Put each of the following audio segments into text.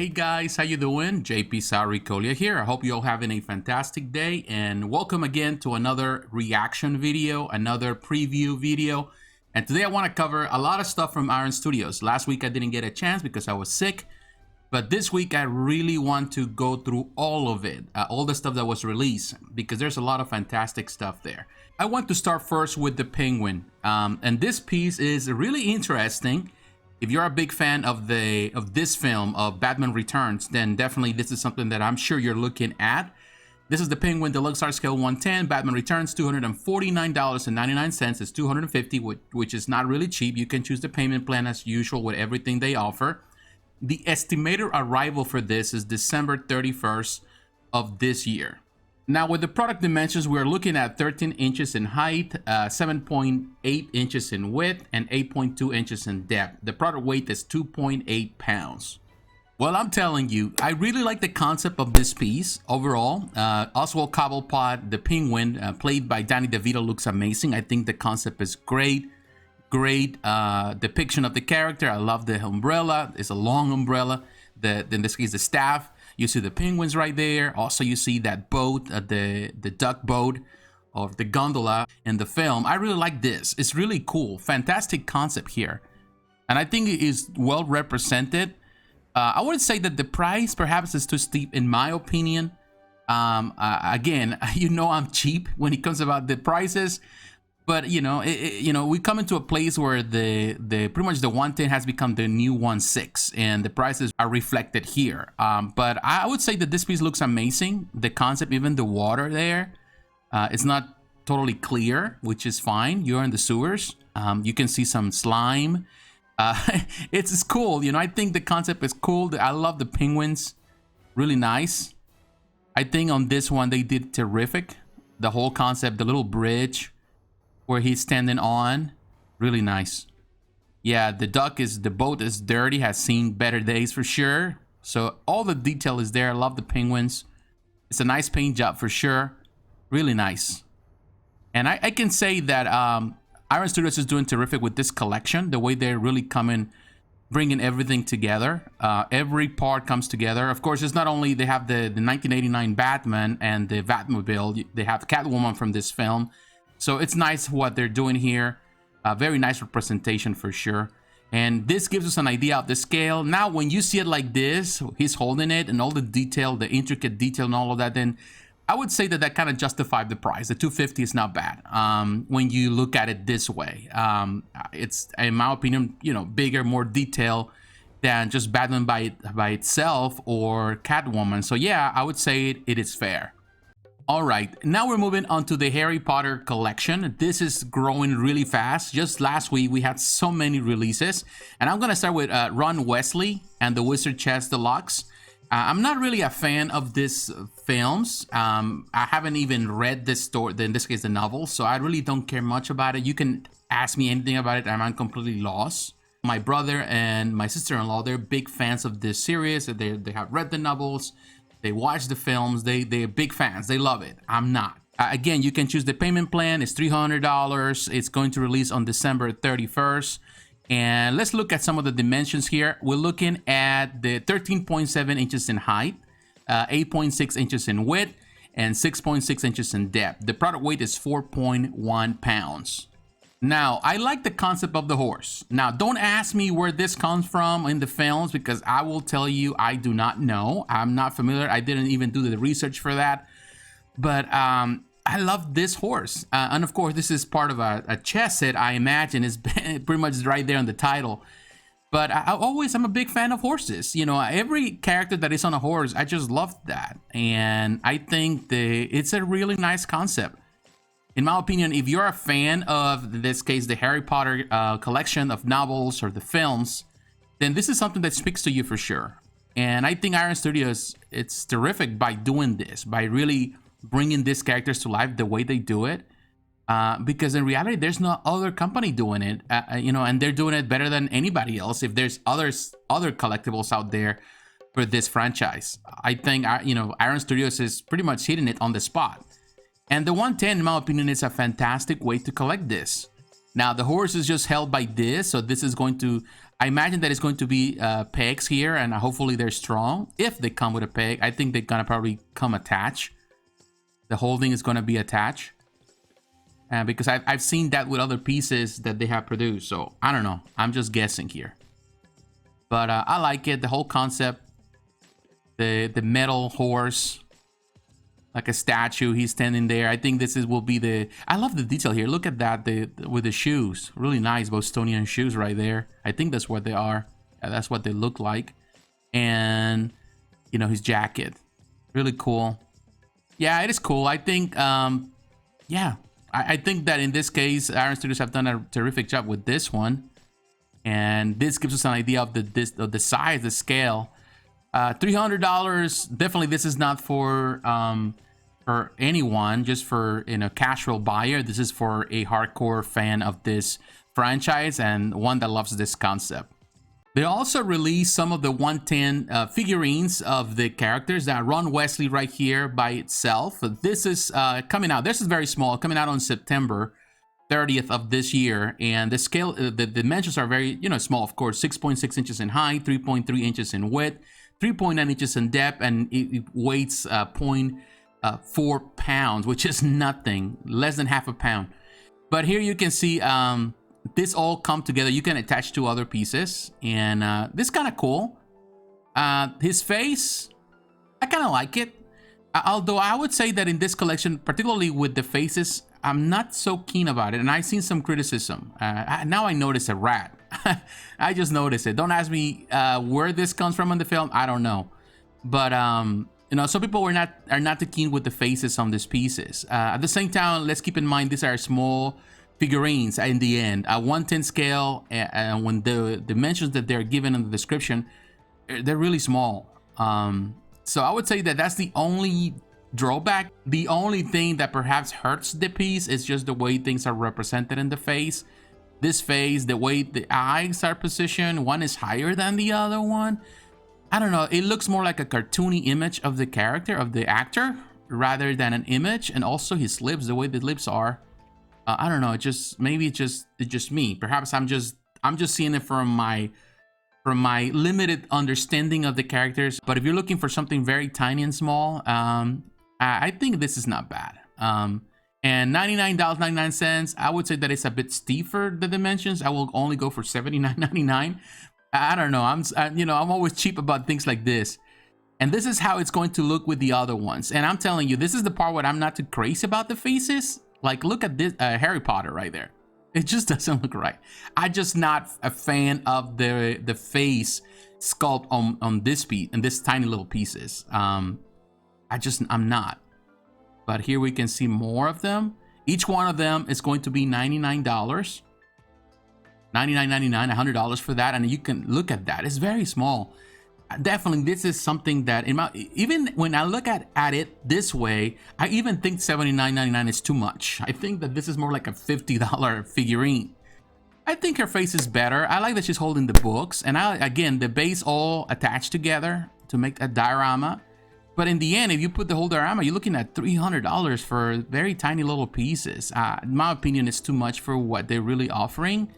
Hey guys, how you doing? jpsarrireviews here. I hope you're all having a fantastic day, and welcome again to another reaction video, another preview video. And today I want to cover a lot of stuff from Iron Studios. Last week I didn't get a chance because I was sick, but this week I really want to go through all of it, all the stuff that was released, because there's a lot of fantastic stuff there. I want to start first with the Penguin, and this piece is really interesting. If you're a big fan of this film, of Batman Returns, then definitely this is something that I'm sure you're looking at. This is the Penguin Deluxe Art Scale 110, Batman Returns, $249.99. It's $250, which is not really cheap. You can choose the payment plan as usual with everything they offer. The estimated arrival for this is December 31st of this year. Now, with the product dimensions, we're looking at 13 inches in height, 7.8 inches in width, and 8.2 inches in depth. The product weight is 2.8 pounds. Well, I'm telling you, I really like the concept of this piece overall. Oswald Cobblepot, the Penguin, played by Danny DeVito, looks amazing. I think the concept is great. Great depiction of the character. I love the umbrella. It's a long umbrella. In this case, the staff. You see the penguins right there. Also, you see that boat, the duck boat, or the gondola in the film. I really like this. It's really cool. Fantastic concept here. And I think it is well represented. I would say that the price perhaps is too steep in my opinion. Again, you know I'm cheap when it comes about the prices. But you know, we come into a place where the pretty much the 110 has become the new 16, and the prices are reflected here. But I would say that this piece looks amazing. The concept, even the water there, it's not totally clear, which is fine. You're in the sewers. You can see some slime. It's cool. You know, I think the concept is cool. I love the penguins. Really nice. I think on this one they did terrific. The whole concept, the little bridge where he's standing on, really nice. Yeah, the boat is dirty, has seen better days for sure. So all the detail is there. I love the penguins. It's a nice paint job for sure. Really nice. And I can say that Iron Studios is doing terrific with this collection. The way they're really bringing everything together. Every part comes together. Of course, it's not only they have the 1989 Batman and the Batmobile. They have Catwoman from this film. So it's nice what they're doing here. Very nice representation for sure. And this gives us an idea of the scale. Now, when you see it like this, he's holding it and all the detail, the intricate detail and all of that, then I would say that kind of justified the price. The $250 is not bad when you look at it this way. It's, in my opinion, you know, bigger, more detail than just Batman by itself or Catwoman. So yeah, I would say it is fair. All right, now we're moving on to the Harry Potter collection. This is growing really fast. Just last week, we had so many releases. And I'm going to start with Ron Wesley and the Wizard Chest Deluxe. I'm not really a fan of these films. I haven't even read this story, in this case, the novel. So I really don't care much about it. You can ask me anything about it, and I'm completely lost. My brother and my sister-in-law, they're big fans of this series. They have read the novels. They watch the films. They're big fans. They love it. I'm not. Again, you can choose the payment plan. It's $300. It's going to release on December 31st. And let's look at some of the dimensions here. We're looking at the 13.7 inches in height, 8.6 inches in width, and 6.6 inches in depth. The product weight is 4.1 pounds. Now, I like the concept of the horse. Now, don't ask me where this comes from in the films, because I will tell you I do not know. I'm not familiar. I didn't even do the research for that. But I love this horse. And of course, this is part of a chess set, I imagine. Is pretty much right there in the title. But I'm a big fan of horses. You know, every character that is on a horse, I just love that. And I think it's a really nice concept. In my opinion, if you're a fan of, in this case, the Harry Potter collection of novels or the films, then this is something that speaks to you for sure. And I think Iron Studios, it's terrific by doing this, by really bringing these characters to life the way they do it. Because in reality, there's no other company doing it, you know, and they're doing it better than anybody else. If there's other collectibles out there for this franchise, I think, you know, Iron Studios is pretty much hitting it on the spot. And the 110, in my opinion, is a fantastic way to collect this. Now, the horse is just held by this, so this is going to I imagine that it's going to be pegs here, and hopefully they're strong. If they come with a peg, I think they're gonna probably come attached. The whole thing is gonna be attached. Because I've seen that with other pieces that they have produced. So I don't know. I'm just guessing here. But I like it. The whole concept. The metal horse. Like a statue. He's standing there. I think this will be the... I love the detail here. Look at that with the shoes. Really nice Bostonian shoes right there. I think that's what they are. That's what they look like. And, you know, his jacket. Really cool. Yeah, it is cool. I think, yeah. I think that in this case, Iron Studios have done a terrific job with this one, and this gives us an idea of the size, the scale. $300. Definitely, this is not for anyone, just for casual buyer. This is for a hardcore fan of this franchise and one that loves this concept. They also released some of the 110 figurines of the characters that run Wesley right here by itself. This is coming out. This is very small, coming out on September 30th of this year. And the scale, the dimensions are very, small, of course. 6.6 inches in height, 3.3 inches in width, 3.9 inches in depth, and it weighs 0.4 pounds, which is nothing, less than half a pound. But here you can see this all come together. You can attach to other pieces, and this is kind of cool. His face, I kind of like it. Although I would say that in this collection, particularly with the faces, I'm not so keen about it, and I've seen some criticism. Now I notice a rat. I just noticed it. Don't ask me where this comes from in the film. I don't know, but some people are not too keen with the faces on these pieces. At the same time, let's keep in mind these are small figurines in the end, a 1/10 scale, and when the dimensions that they're given in the description, they're really small. So I would say that that's the only drawback. The only thing that perhaps hurts the piece is just the way things are represented in the face. This face, the way the eyes are positioned, one is higher than the other one. I don't know, it looks more like a cartoony image of the character, of the actor, rather than an image. And also his lips, the way the lips are, I don't know, maybe it's just me. Perhaps I'm just seeing it from my limited understanding of the characters. But if you're looking for something very tiny and small, I think this is not bad. And $99.99, I would say that it's a bit steep for the dimensions. I will only go for $79.99. I don't know. I'm always cheap about things like this. And this is how it's going to look with the other ones. And I'm telling you, this is the part where I'm not too crazy about the faces. Like, look at this Harry Potter right there. It just doesn't look right. I'm just not a fan of the face sculpt on this piece and this tiny little pieces. I'm not. But here we can see more of them. Each one of them is going to be $99. $99.99, $100 for that. And you can look at that. It's very small. Definitely, this is something that even when I look at it this way, I even think $79.99 is too much. I think that this is more like a $50 figurine. I think her face is better. I like that she's holding the books, and again, the base all attached together to make a diorama. But in the end, if you put the whole diorama, you're looking at $300 for very tiny little pieces. In my opinion, it's too much for what they're really offering.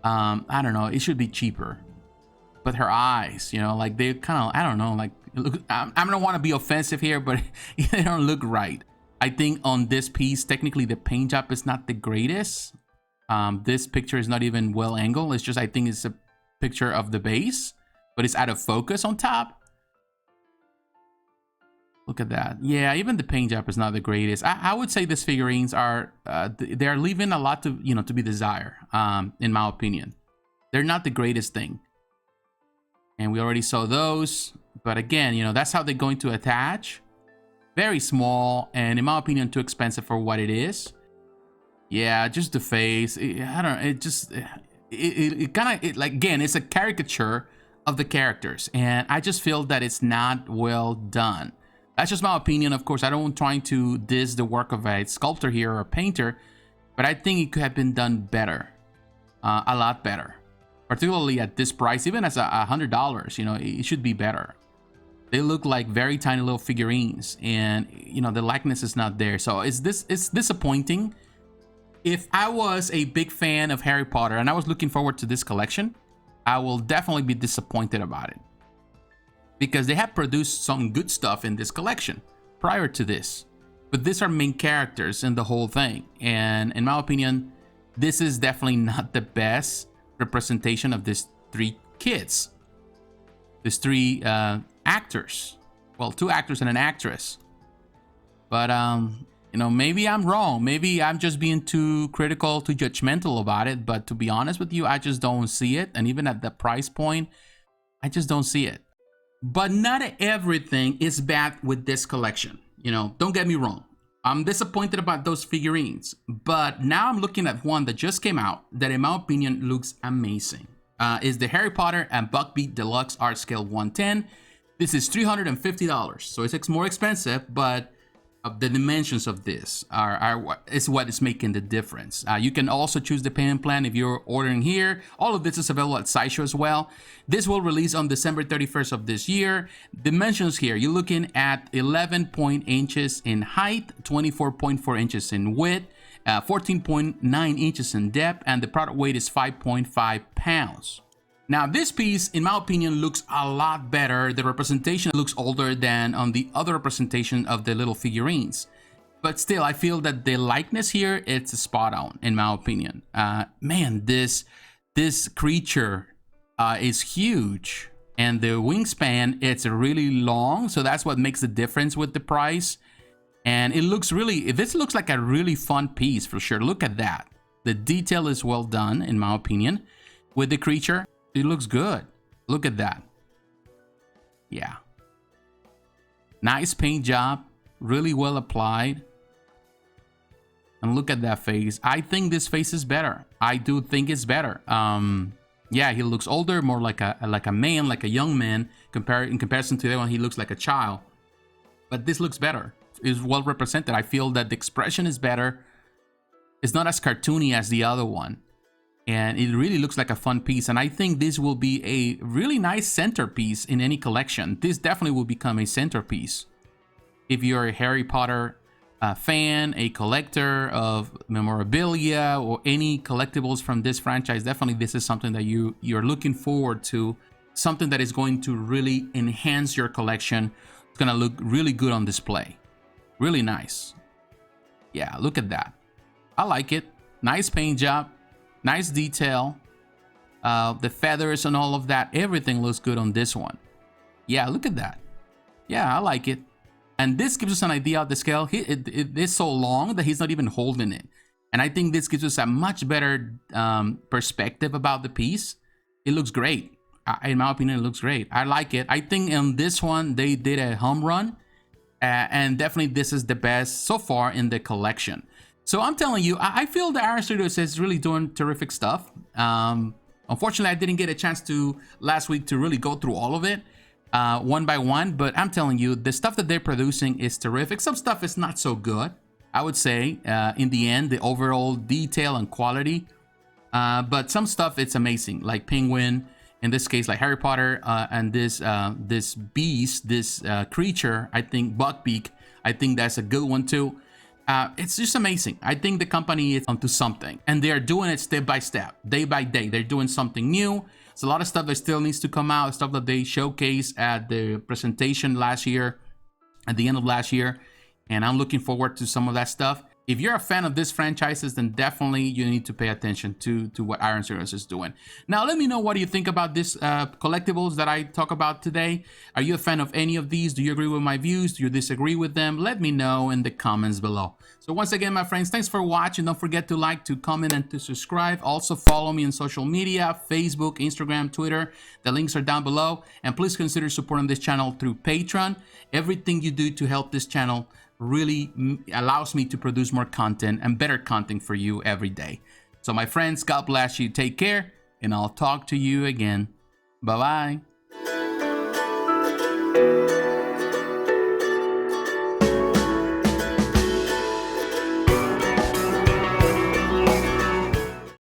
I don't know. It should be cheaper. But her eyes, like they kind of, I don't know, like, look, I don't want to be offensive here, but they don't look right. I think on this piece, technically the paint job is not the greatest. This picture is not even well angled. It's just, I think it's a picture of the base, but it's out of focus on top. Look at that. Yeah, even the paint job is not the greatest. I would say these figurines are, they're leaving a lot to, to be desired, in my opinion. They're not the greatest thing. And we already saw those. But again, that's how they're going to attach. Very small, and in my opinion, too expensive for what it is. Yeah, just the face. I don't know. It kind of, like, again, it's a caricature of the characters. And I just feel that it's not well done. That's just my opinion. Of course, I don't trying to diss the work of a sculptor here or a painter, but I think it could have been done better, a lot better, particularly at this price. Even as $100, it should be better. They look like very tiny little figurines, and the likeness is not there. So it's disappointing. If I was a big fan of Harry Potter and I was looking forward to this collection, I will definitely be disappointed about it, because they have produced some good stuff in this collection prior to this. But these are main characters in the whole thing. And in my opinion, this is definitely not the best representation of these three kids. These three actors. Well, 2 actors and an actress. But, you know, maybe I'm wrong. Maybe I'm just being too critical, too judgmental about it. But to be honest with you, I just don't see it. And even at the price point, I just don't see it. But not everything is bad with this collection. You know, don't get me wrong. I'm disappointed about those figurines. But now I'm looking at one that just came out that, in my opinion, looks amazing. Is the Harry Potter and Buckbeak Deluxe Art Scale 110. This is $350. So it's more expensive, but the dimensions of this is what is making the difference. You can also choose the payment plan if you're ordering here. All of this is available at Sideshow as well. This will release on December 31st of this year. Dimensions here, you're looking at 11.0 inches in height, 24.4 inches in width, 14.9 inches in depth, and the product weight is 5.5 pounds. Now, this piece, in my opinion, looks a lot better. The representation looks older than on the other representation of the little figurines. But still, I feel that the likeness here, it's spot on, in my opinion. Man, this creature is huge. And the wingspan, it's really long. So that's what makes the difference with the price. And it looks really, this looks like a really fun piece for sure. Look at that. The detail is well done, in my opinion, with the creature. It looks good. Look at that. Yeah. Nice paint job. Really well applied. And look at that face. I think this face is better. I do think it's better. Yeah, he looks older, more like a man, like a young man. In comparison to that one, he looks like a child. But this looks better. It's well represented. I feel that the expression is better. It's not as cartoony as the other one. And it really looks like a fun piece. And I think this will be a really nice centerpiece in any collection. This definitely will become a centerpiece. If you're a Harry Potter fan, a collector of memorabilia, or any collectibles from this franchise, definitely this is something that you're looking forward to. Something that is going to really enhance your collection. It's going to look really good on display. Really nice. Yeah, look at that. I like it. Nice paint job. Nice detail. The feathers and all of that. Everything looks good on this one. Yeah, look at that. Yeah, I like it. And this gives us an idea of the scale. It is so long that he's not even holding it. And I think this gives us a much better perspective about the piece. It looks great. In my opinion, it looks great. I like it. I think in this one, they did a home run. And definitely this is the best so far in the collection. So I'm telling you, I feel that Iron Studios is really doing terrific stuff. Unfortunately, I didn't get a chance to last week to really go through all of it one by one. But I'm telling you, the stuff that they're producing is terrific. Some stuff is not so good, I would say, in the end, the overall detail and quality. But some stuff, it's amazing, like Penguin, in this case, like Harry Potter, and this beast, this creature, I think Buckbeak, I think that's a good one too. It's just amazing. I think the company is onto something, and they are doing it step by step, day by day. They're doing something new. It's a lot of stuff that still needs to come out, stuff that they showcased at the presentation last year, at the end of last year, and I'm looking forward to some of that stuff. If you're a fan of these franchises, then definitely you need to pay attention to what Iron Studios is doing. Now, let me know what do you think about this collectibles that I talk about today. Are you a fan of any of these? Do you agree with my views? Do you disagree with them? Let me know in the comments below. So once again, my friends, thanks for watching. Don't forget to like, to comment, and to subscribe. Also follow me on social media, Facebook, Instagram, Twitter. The links are down below. And please consider supporting this channel through Patreon. Everything you do to help this channel really allows me to produce more content and better content for you every day. So my friends, God bless you. Take care, and I'll talk to you again. Bye-bye.